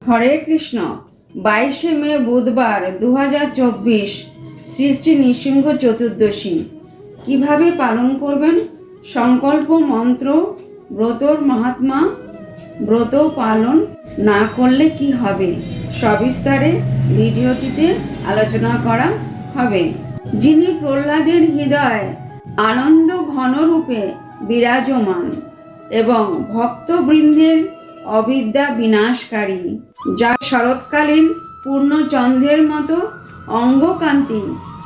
হরে কৃষ্ণ। 22শে মে বুধবার 2024 শ্রী শ্রী নৃসিংহ চতুর্দশী কিভাবে পালন করবেন? সংকল্প মন্ত্র, ব্রতর মাহাত্ম্য, ব্রত পালন না করলে কি হবে, সবিস্তারে ভিডিওটিতে আলোচনা করা হবে। যিনি প্রহ্লাদের হৃদয়ে আনন্দ ঘনরূপে বিরাজমান এবং ভক্তবৃন্দের অবিদ্যা বিনাশকারী, যা শরৎকালীন পূর্ণচন্দ্রের মতো অঙ্গকান্তি,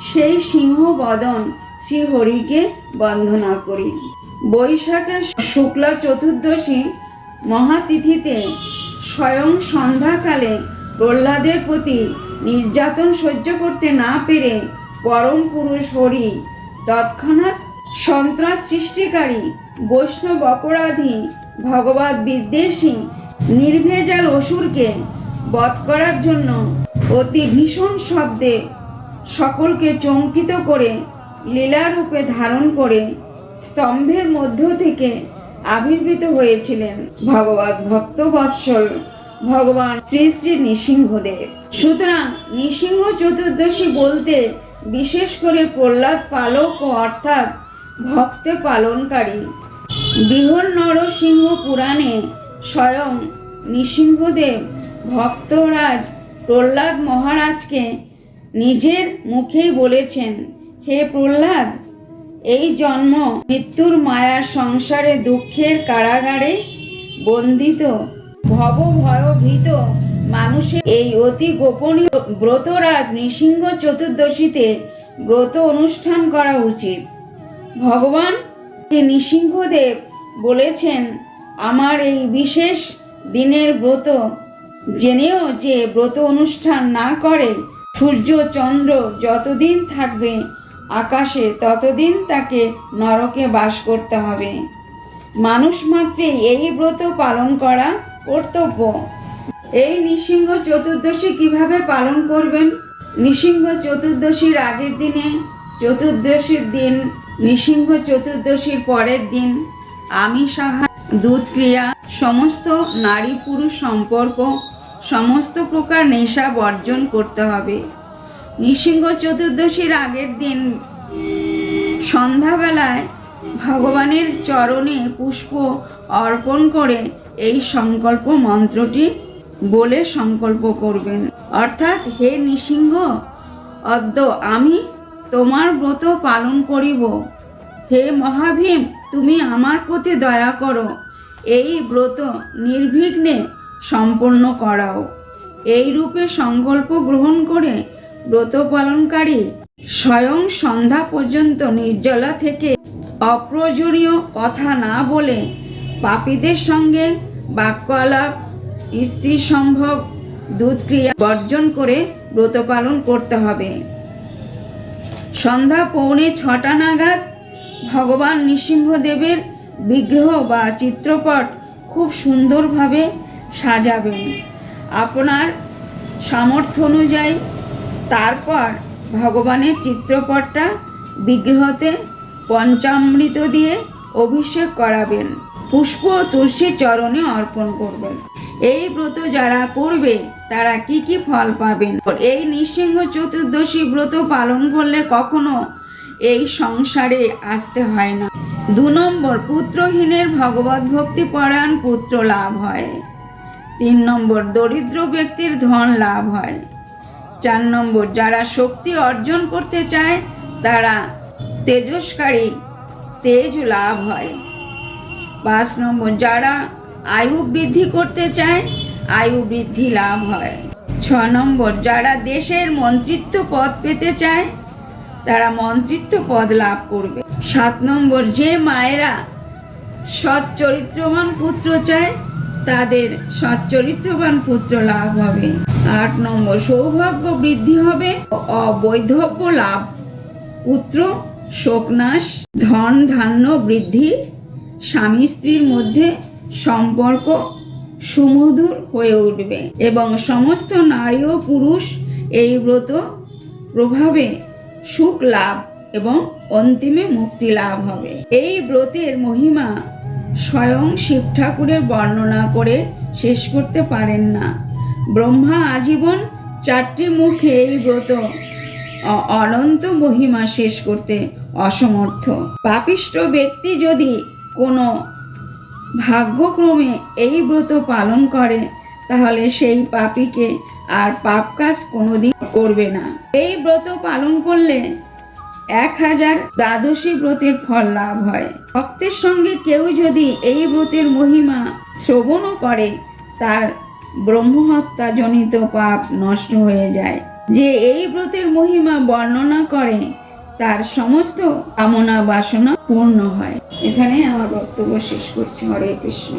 সেই সিংহ বদন শ্রীহরিকে বন্দনা করি। বৈশাখের শুক্লা চতুর্দশী মহাতিথিতে স্বয়ং সন্ধ্যাকালে প্রহ্লাদের প্রতি নির্যাতন সহ্য করতে না পেরে পরম পুরুষ হরি তৎক্ষণাৎ সন্ত্রাস সৃষ্টিকারী বৈষ্ণব অপরাধী ভগবৎ বিদ্বেষী নির্ভেজাল অসুরকে বধ করার জন্য অতি ভীষণ শব্দে সকলকে চমকিত করে লীলারূপে ধারণ করে স্তম্ভের মধ্য থেকে আবির্ভূত হয়েছিলেন ভগবৎ ভক্তবৎসল ভগবান শ্রী শ্রী নৃসিংহদেব। সুতরাং নৃসিংহ চতুর্দশী বলতে বিশেষ করে প্রহ্লাদ পালক অর্থাৎ ভক্ত পালনকারী। বৃহৎ নরসিংহ পুরাণে স্বয়ং নৃসিংহদেব ভক্তরাজ প্রহ্লাদ মহারাজকে নিজের মুখেই বলেছেন, হে প্রহ্লাদ, এই জন্ম মৃত্যুর মায়ার সংসারে দুঃখের কারাগারে বন্দিত ভবভয়ভীত মানুষের এই অতি গোপনীয় ব্রতরাজ নৃসিংহ চতুর্দশীতে ব্রত অনুষ্ঠান করা উচিত। ভগবান নৃসিংহদেব বলেছেন, আমার এই বিশেষ দিনের ব্রত জেনেও যে ব্রত অনুষ্ঠান না করে সূর্য চন্দ্র যতদিন থাকবে আকাশে ততদিন তাকে নরকে বাস করতে হবে। মানুষ মাত্রই এই ব্রত পালন করা কর্তব্য। এই নৃসিংহ চতুর্দশী কিভাবে পালন করবেন? নৃসিংহ চতুর্দশীর আগের দিনে, চতুর্দশীর দিন, নৃসিংহ চতুর্দশীর পরের দিন আমিষ আহার, দুধ ক্রিয়া, সমস্ত নারী পুরুষ সম্পর্ক, সমস্ত প্রকার নেশা বর্জন করতে হবে। নৃসিংহ চতুর্দশীর আগের দিন সন্ধ্যাবেলায় ভগবানের চরণে পুষ্প অর্পণ করে এই সংকল্প মন্ত্রটি বলে সংকল্প করবেন, অর্থাৎ হে নৃসিংহ, অদ্য আমি তোমার ব্রত পালন করিব। হে মহাভীম, তুমি আমার প্রতি দয়া করো, এই ব্রত নির্বিঘ্নে সম্পন্ন করাও। এই রূপে সংকল্প গ্রহণ করে ব্রত পালনকারী স্বয়ং সন্ধ্যা পর্যন্ত নির্জলা থেকে অপ্রয়োজনীয় কথা না বলে পাপীদের সঙ্গে বাক্য আলাপ, স্ত্রী সম্ভোগ, দুধ ক্রিয়া বর্জন করে ব্রত পালন করতে হবে। সন্ধ্যা 6:45 নাগাদ ভগবান নৃসিংহদেবের বিগ্রহ বা চিত্রপট খুব সুন্দরভাবে সাজাবেন আপনার সামর্থ্য অনুযায়ী। তারপর ভগবানের চিত্রপটটা বিগ্রহতে পঞ্চামৃত দিয়ে অভিষেক করাবেন, পুষ্প ও তুলসী চরণে অর্পণ করবেন। এই ব্রত যারা করবে তারা কি কি ফল পাবেন? এই নৃসিংহ চতুর্দশী ব্রত পালন করলে কখনো এই সংসারে আসতে হয় না। 2 নম্বর, পুত্রহীনের ভগবত ভক্তি পরায়ণ পুত্র লাভ হয়। 3 নম্বর, দরিদ্র ব্যক্তির ধন লাভ হয়। 4 নম্বর, যারা শক্তি অর্জন করতে চায় তারা তেজস্কারী তেজ লাভ হয়। 5 নম্বর, যারা আয়ু বৃদ্ধি করতে চায় আয়ু বৃদ্ধি লাভ হয়। 6 নম্বর, যারা দেশের মন্ত্রিত্ব পদ পেতে চায় তারা মন্ত্রিত্ব পদ লাভ করবে। 7 নম্বর, যে মায়েরা সৎ চরিত্রবান পুত্র চায় তাদের সৎ চরিত্রবান পুত্র লাভ হবে। 8 নম্বর, সৌভাগ্য বৃদ্ধি হবে, অবৈধব্য লাভ, পুত্র শোকনাশ, ধন ধান্য বৃদ্ধি, স্বামী স্ত্রীর মধ্যে সম্পর্ক সুমধুর হয়ে উঠবে এবং সমস্ত নারী ও পুরুষ এই ব্রত প্রভাবে সুখ লাভ এবং অন্তিমে মুক্তি লাভ হবে। এই ব্রতের মহিমা স্বয়ং শিব ঠাকুরের বর্ণনা করে শেষ করতে পারেন না। ব্রহ্মা আজীবন 4টি মুখে এই ব্রত অনন্ত মহিমা শেষ করতে অসমর্থ। পাপিষ্ঠ ব্যক্তি যদি কোনো ভাগ্যক্রমে এই ব্রত পালন করে তাহলে সেই পাপীকে আর পাপ কাজ কোনোদিন করবে না। এই ব্রত পালন করলে 1000 দ্বাদশী ব্রতের ফল লাভ হয়। ভক্তের সঙ্গে কেউ যদি এই ব্রতের মহিমা শ্রবণও করে তার ব্রহ্মহত্যা জনিত পাপ নষ্ট হয়ে যায়। যে এই ব্রতের মহিমা বর্ণনা করে তার সমস্ত কামনা বাসনা পূর্ণ হয়। এখানে আমার বক্তব্য শেষ করছি। হরে কৃষ্ণ।